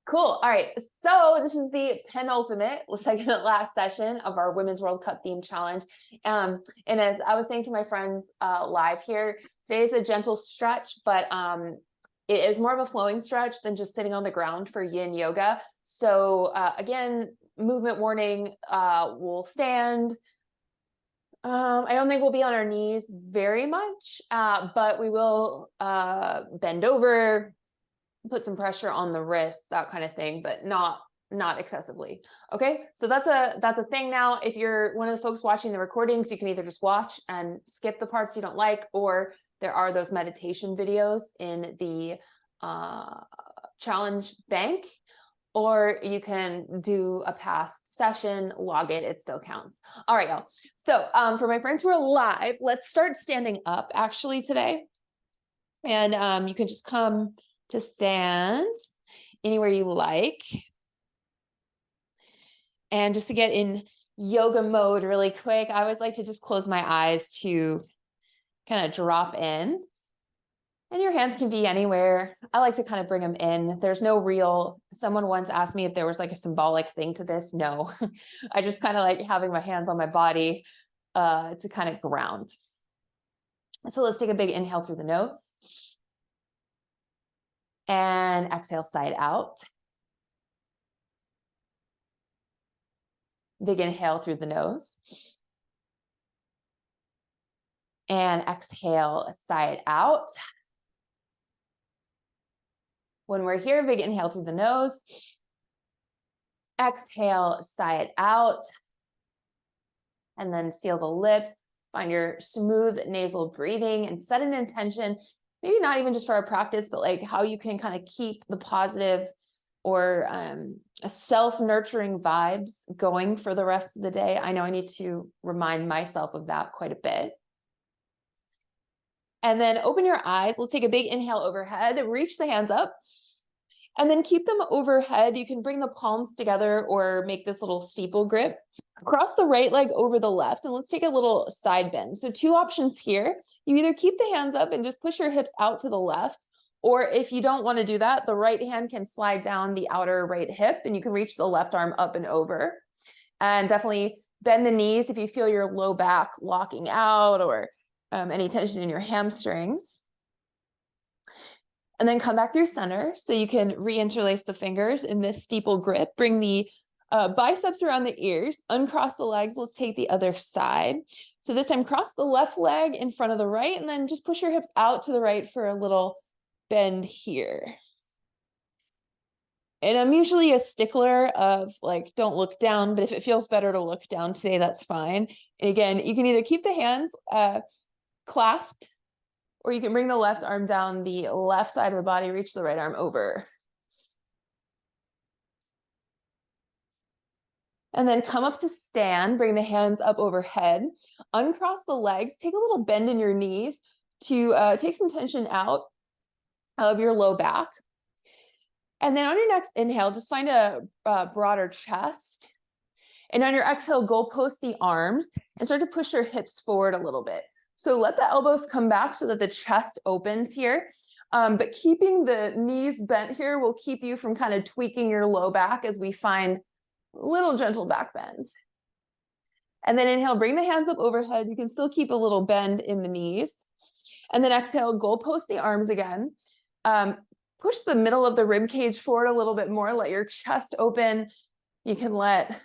Cool. All right. So this is the penultimate, second to last session of our Women's World Cup theme challenge. And as I was saying to my friends live here, today is a gentle stretch, but it is more of a flowing stretch than just sitting on the ground for yin yoga. So again, movement warning, we'll stand. I don't think we'll be on our knees very much, but we will bend over, put some pressure on the wrist, that kind of thing, but not excessively. Okay, so that's a thing. Now, if you're one of the folks watching the recordings, you can either just watch and skip the parts you don't like, or there are those meditation videos in the challenge bank, or you can do a past session, log it still counts. All right, y'all. So for my friends who are live, let's start standing up actually today. And you can just come to stand anywhere you like. And just to get in yoga mode really quick, I always like to just close my eyes to kind of drop in. And your hands can be anywhere. I like to kind of bring them in. There's no real, someone once asked me if there was like a symbolic thing to this. No, I just kind of like having my hands on my body to kind of ground. So let's take a big inhale through the nose. And exhale, side out. Big inhale through the nose. And exhale, side out. When we're here, big inhale through the nose. Exhale, side out. And then seal the lips. Find your smooth nasal breathing and set an intention. Maybe not even just for our practice, but like how you can kind of keep the positive or self-nurturing vibes going for the rest of the day. I know I need to remind myself of that quite a bit. And then open your eyes. Let's take a big inhale overhead, reach the hands up, and then keep them overhead. You can bring the palms together or make this little steeple grip. Cross the right leg over the left, and let's take a little side bend. So two options here. You either keep the hands up and just push your hips out to the left, or if you don't want to do that, the right hand can slide down the outer right hip and you can reach the left arm up and over. And definitely bend the knees if you feel your low back locking out or any tension in your hamstrings. And then come back through center so you can reinterlace the fingers in this steeple grip. Bring the biceps around the ears, uncross the legs. Let's take the other side. So this time, cross the left leg in front of the right, and then just push your hips out to the right for a little bend here. And I'm usually a stickler of like, don't look down, but if it feels better to look down today, that's fine. And again, you can either keep the hands clasped, or you can bring the left arm down the left side of the body, reach the right arm over. And then come up to stand, bring the hands up overhead, uncross the legs, take a little bend in your knees to take some tension out of your low back. And then on your next inhale, just find a broader chest. And on your exhale, goalpost the arms and start to push your hips forward a little bit. So let the elbows come back so that the chest opens here. But keeping the knees bent here will keep you from kind of tweaking your low back as we find little gentle back bends. And then inhale, bring the hands up overhead. You can still keep a little bend in the knees. And then exhale, goalpost the arms again. Push the middle of the rib cage forward a little bit more. Let your chest open. You can let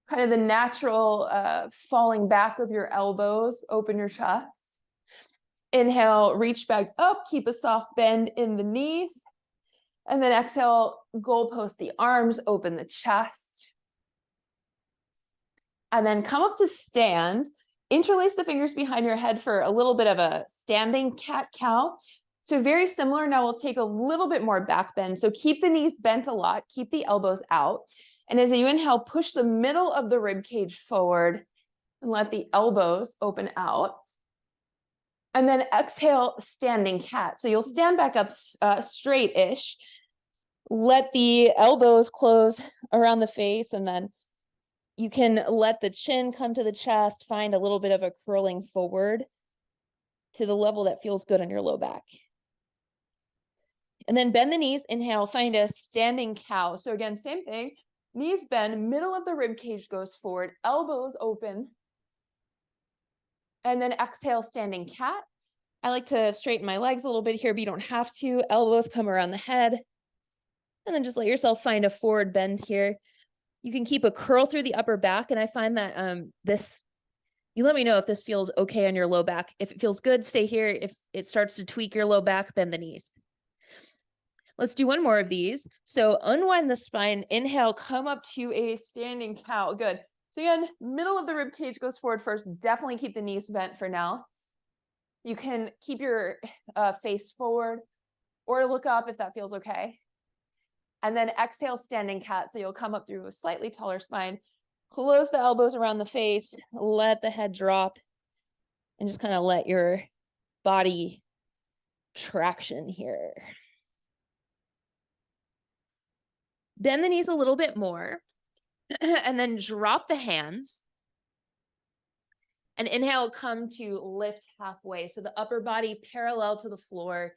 kind of the natural falling back of your elbows open your chest. Inhale, reach back up. Keep a soft bend in the knees. And then exhale, goalpost the arms, open the chest. And then come up to stand. Interlace the fingers behind your head for a little bit of a standing cat-cow. So very similar. Now we'll take a little bit more back bend. So keep the knees bent a lot. Keep the elbows out. And as you inhale, push the middle of the rib cage forward and let the elbows open out. And then exhale, standing cat. So you'll stand back up straight-ish. Let the elbows close around the face, and then you can let the chin come to the chest, find a little bit of a curling forward to the level that feels good on your low back. And then bend the knees, inhale, find a standing cow. So again, same thing, knees bend, middle of the rib cage goes forward, elbows open. And then exhale, standing cat. I like to straighten my legs a little bit here, but you don't have to. Elbows come around the head. And then just let yourself find a forward bend here. You can keep a curl through the upper back. And I find that you let me know if this feels okay on your low back. If it feels good, stay here. If it starts to tweak your low back, bend the knees. Let's do one more of these. So unwind the spine, inhale, come up to a standing cow. Good. So again, middle of the rib cage goes forward first. Definitely keep the knees bent for now. You can keep your face forward or look up if that feels okay. And then exhale, standing cat. So you'll come up through a slightly taller spine. Close the elbows around the face. Let the head drop. And just kind of let your body traction here. Bend the knees a little bit more. And then drop the hands. And inhale, come to lift halfway. So the upper body parallel to the floor,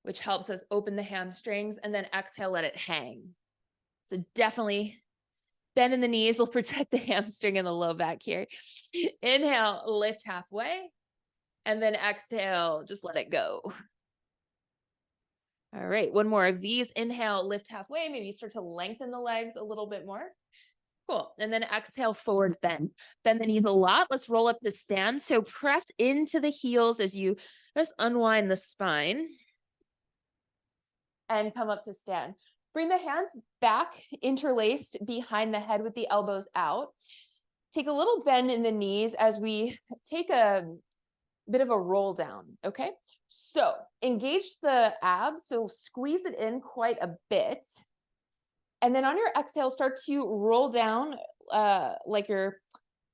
which helps us open the hamstrings. And then exhale, let it hang. So definitely bend in the knees will protect the hamstring and the low back here. Inhale, lift halfway. And then exhale, just let it go. All right, one more of these. Inhale, lift halfway. Maybe you start to lengthen the legs a little bit more. Cool. And then exhale, forward bend. Bend the knees a lot. Let's roll up the stand. So press into the heels as you just unwind the spine and come up to stand. Bring the hands back, interlaced behind the head with the elbows out. Take a little bend in the knees as we take a bit of a roll down, okay? So engage the abs, so squeeze it in quite a bit. And then on your exhale, start to roll down like you're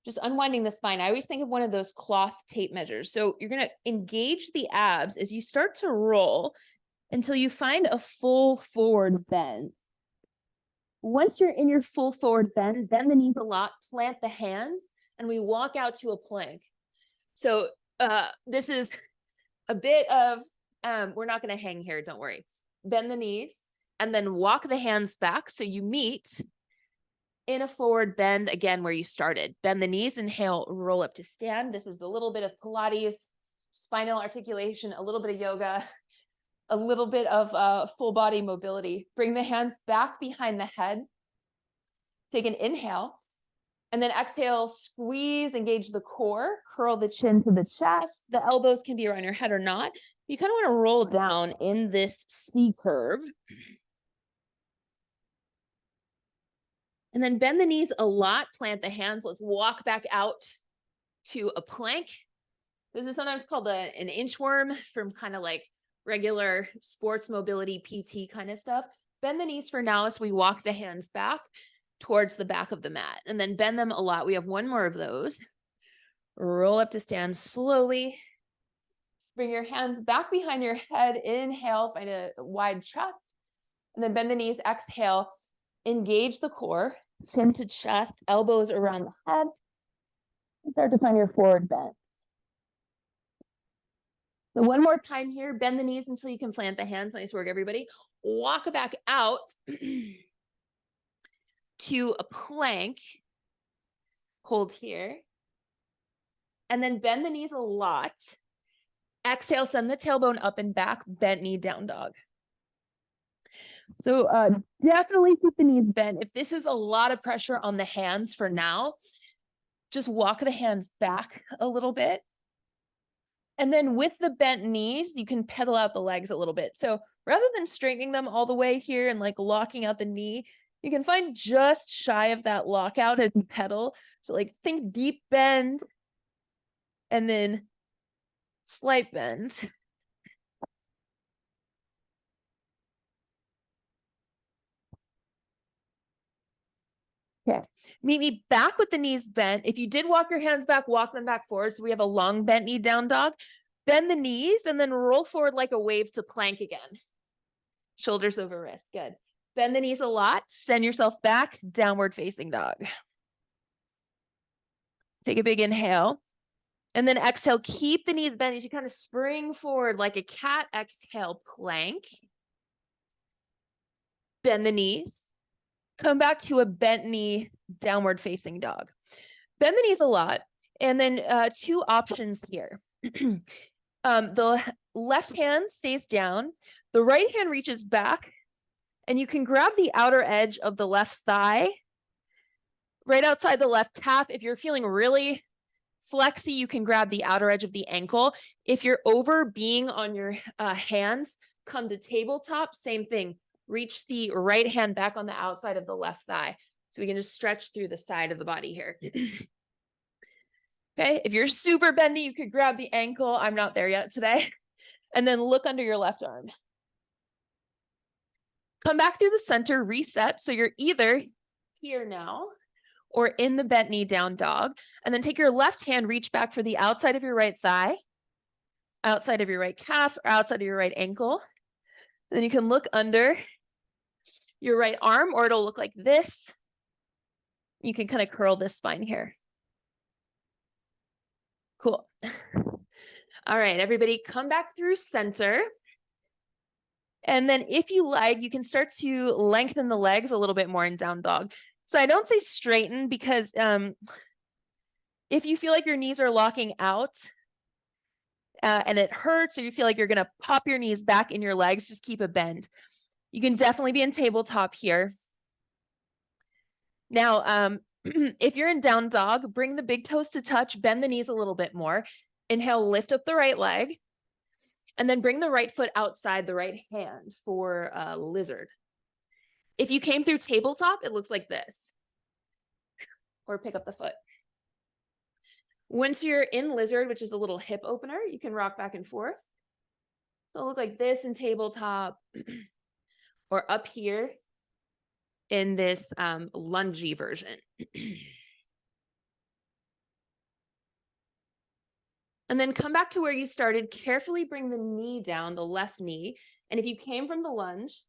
just unwinding the spine. I always think of one of those cloth tape measures. So you're gonna engage the abs as you start to roll until you find a full forward bend. Once you're in your full forward bend the knees a lot, plant the hands, and we walk out to a plank. So this is a bit of, we're not gonna hang here, don't worry. Bend the knees, and then walk the hands back so you meet in a forward bend again where you started. Bend the knees, inhale, roll up to stand. This is a little bit of Pilates, spinal articulation, a little bit of yoga, a little bit of full body mobility. Bring the hands back behind the head. Take an inhale, and then exhale, squeeze, engage the core, curl the chin to the chest. The elbows can be around your head or not. You kind of want to roll down in this C curve. And then bend the knees a lot, plant the hands. Let's walk back out to a plank. This is sometimes called an inchworm from kind of like regular sports mobility PT kind of stuff. Bend the knees for now as we walk the hands back towards the back of the mat, and then bend them a lot. We have one more of those. Roll up to stand slowly. Bring your hands back behind your head. Inhale, find a wide chest, and then bend the knees. Exhale, engage the core, chin to chest, elbows around the head, and start to find your forward bend. So one more time here, bend the knees until you can plant the hands. Nice work, everybody. Walk back out to a plank. Hold here. And then bend the knees a lot. Exhale, send the tailbone up and back, bent knee down dog. So definitely keep the knees bent. If this is a lot of pressure on the hands for now, just walk the hands back a little bit. And then with the bent knees, you can pedal out the legs a little bit. So rather than straightening them all the way here and like locking out the knee, you can find just shy of that lockout as you pedal. So like think deep bend and then slight bend. Okay, meet me back with the knees bent. If you did walk your hands back, walk them back forward. So we have a long bent knee down dog. Bend the knees and then roll forward like a wave to plank again. Shoulders over wrist, good. Bend the knees a lot, send yourself back, downward facing dog. Take a big inhale. And then exhale, keep the knees bent as you kind of spring forward like a cat. Exhale, plank. Bend the knees. Come back to a bent knee, downward facing dog. Bend the knees a lot. And then 2 options here. The left hand stays down. The right hand reaches back. And you can grab the outer edge of the left thigh, right outside the left calf. If you're feeling really flexy, you can grab the outer edge of the ankle. If you're over being on your hands, come to tabletop, same thing. Reach the right hand back on the outside of the left thigh. So we can just stretch through the side of the body here. Okay, if you're super bendy, you could grab the ankle. I'm not there yet today. And then look under your left arm. Come back through the center, reset. So you're either here now or in the bent knee down dog. And then take your left hand, reach back for the outside of your right thigh, outside of your right calf, or outside of your right ankle. And then you can look under your right arm, or it'll look like this. You can kind of curl this spine here. Cool. All right, everybody, come back through center. And then if you like, you can start to lengthen the legs a little bit more in down dog. So I don't say straighten because if you feel like your knees are locking out and it hurts, or you feel like you're going to pop your knees back in your legs, just keep a bend. You can definitely be in tabletop here. Now, if you're in down dog, bring the big toes to touch, bend the knees a little bit more. Inhale, lift up the right leg. And then bring the right foot outside the right hand for lizard. If you came through tabletop, it looks like this. Or pick up the foot. Once you're in lizard, which is a little hip opener, you can rock back and forth. So it'll look like this in tabletop or up here in this lungy version. And then come back to where you started. Carefully bring the knee down, the left knee. And if you came from the lunge,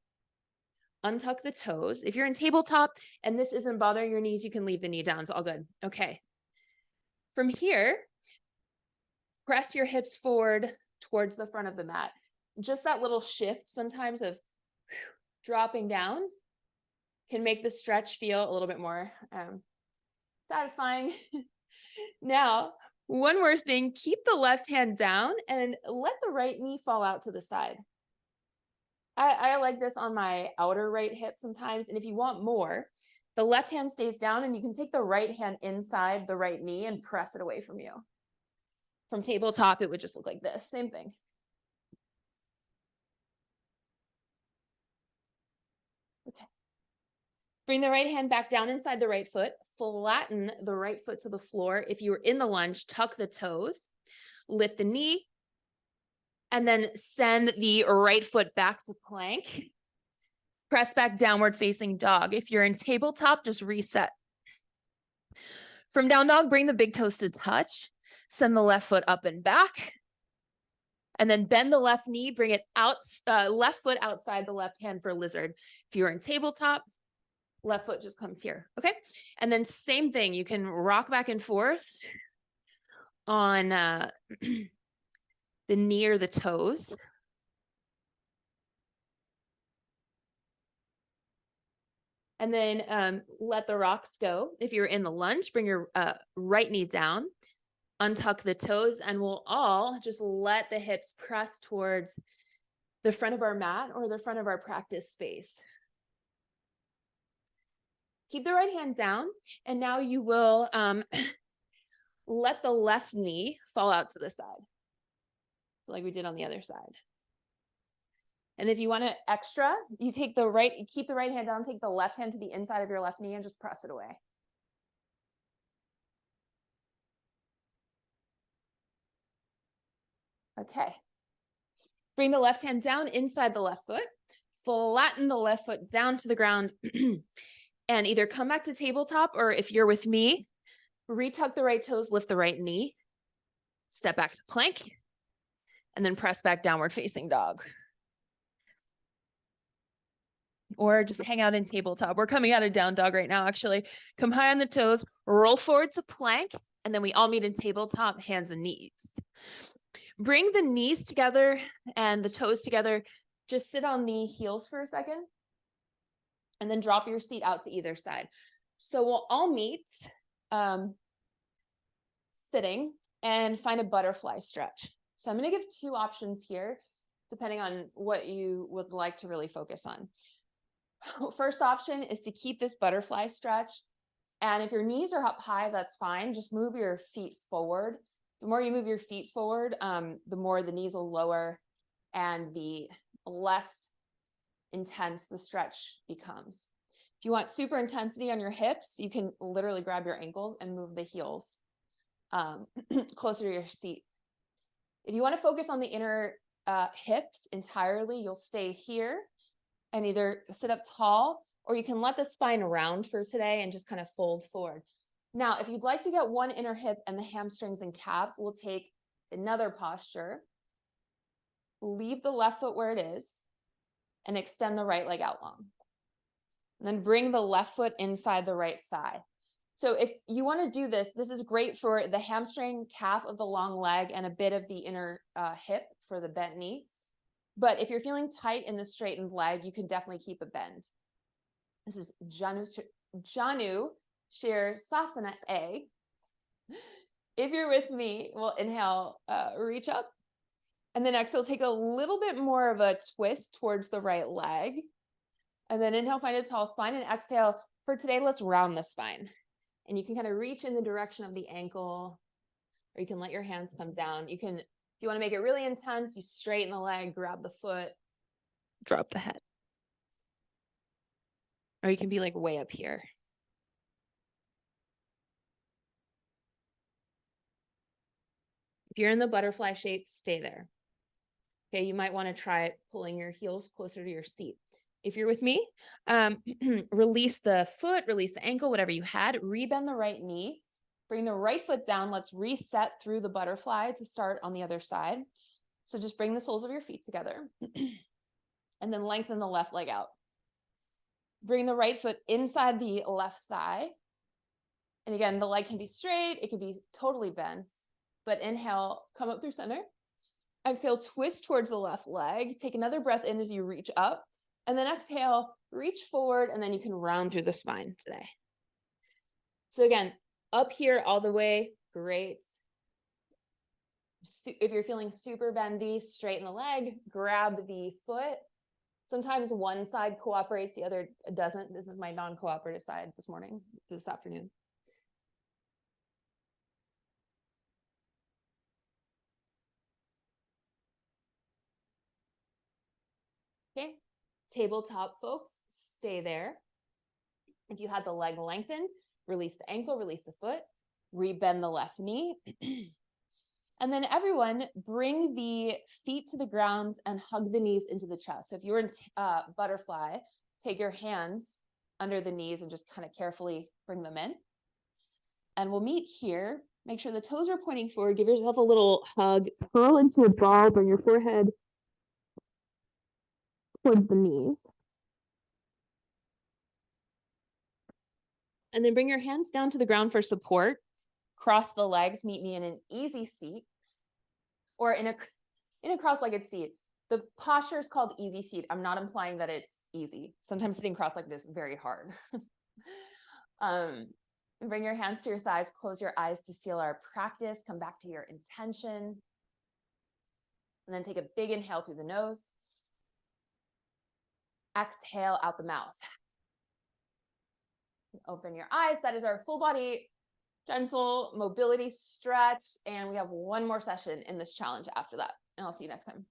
untuck the toes. If you're in tabletop and this isn't bothering your knees, you can leave the knee down. It's all good. Okay. From here, press your hips forward towards the front of the mat. Just that little shift sometimes of dropping down can make the stretch feel a little bit more satisfying. Now, one more thing, keep the left hand down and let the right knee fall out to the side. I like this on my outer right hip sometimes. And if you want more, the left hand stays down and you can take the right hand inside the right knee and press it away from you. From tabletop, it would just look like this, same thing. Okay. Bring the right hand back down inside the right foot. Flatten the right foot to the floor. If you were in the lunge, tuck the toes, lift the knee, and then send the right foot back to plank. Press back downward facing dog. If you're in tabletop, just reset. From down dog, bring the big toes to touch. Send the left foot up and back. And then bend the left knee, bring it out, left foot outside the left hand for lizard. If you're in tabletop, left foot just comes here, okay? And then same thing, you can rock back and forth on the knee or the toes. And then let the rocks go. If you're in the lunge, bring your right knee down, untuck the toes, and we'll all just let the hips press towards the front of our mat or the front of our practice space. Keep the right hand down, and now you will let the left knee fall out to the side, like we did on the other side. And if you want it extra, you take the right, keep the right hand down, take the left hand to the inside of your left knee and just press it away. Okay. Bring the left hand down inside the left foot, flatten the left foot down to the ground, and either come back to tabletop, or if you're with me, retuck the right toes, lift the right knee, step back to plank, and then press back downward facing dog. Or just hang out in tabletop. We're coming out of down dog right now, actually. Come high on the toes, roll forward to plank, And then we all meet in tabletop, hands and knees. Bring the knees together and the toes together. Just sit on the heels for a second. And then drop your seat out to either side. So we'll all meet sitting and find a butterfly stretch. So I'm going to give two options here, depending on what you would like to really focus on. First option is to keep this butterfly stretch. And if your knees are up high, that's fine. Just move your feet forward. The more you move your feet forward, the more the knees will lower and the less intense the stretch becomes. If you want super intensity on your hips, you can literally grab your ankles and move the heels closer to your seat. If you want to focus on the inner hips entirely, you'll stay here and either sit up tall, or you can let the spine round for today and just kind of fold forward. Now, if you'd like to get one inner hip and the hamstrings and calves, we'll take another posture, leave the left foot where it is, and extend the right leg out long. And then bring the left foot inside the right thigh. So if you want to do this, this is great for the hamstring, calf of the long leg, and a bit of the inner hip for the bent knee. But if you're feeling tight in the straightened leg, you can definitely keep a bend. This is Janu Shirsasana A. If you're with me, we'll inhale, reach up. And then exhale, take a little bit more of a twist towards the right leg. And then inhale, find a tall spine, and exhale. For today, let's round the spine. And you can kind of reach in the direction of the ankle, or you can let your hands come down. You can, if you want to make it really intense, you straighten the leg, grab the foot, drop the head. Or you can be like way up here. If you're in the butterfly shape, stay there. Okay, you might want to try pulling your heels closer to your seat. If you're with me, release the foot, release the ankle, whatever you had, rebend the right knee, bring the right foot down. Let's reset through the butterfly to start on the other side. So just bring the soles of your feet together and then lengthen the left leg out. Bring the right foot inside the left thigh. And again, the leg can be straight. It could be totally bent, but inhale, come up through center. Exhale, twist towards the left leg. Take another breath in as you reach up. And then exhale, reach forward, and then you can round through the spine today. So again, up here all the way, great. If you're feeling super bendy, straighten the leg, grab the foot. Sometimes one side cooperates, the other doesn't. This is my non-cooperative side this afternoon. Okay, tabletop folks, stay there. If you had the leg lengthened, release the ankle, release the foot, rebend the left knee. And then everyone bring the feet to the ground and hug the knees into the chest. So if you're in butterfly, take your hands under the knees and just kind of carefully bring them in. And we'll meet here. Make sure the toes are pointing forward. Give yourself a little hug. Curl into a ball. Bring your forehead towards the knees. And then bring your hands down to the ground for support. Cross the legs. Meet me in an easy seat or in a cross-legged seat. The posture is called easy seat. I'm not implying that it's easy. Sometimes sitting cross-legged is very hard. Bring your hands to your thighs. Close your eyes to seal our practice. Come back to your intention. And then take a big inhale through the nose. Exhale out the mouth. Open your eyes. That is our full body gentle mobility stretch. And we have one more session in this challenge after that. And I'll see you next time.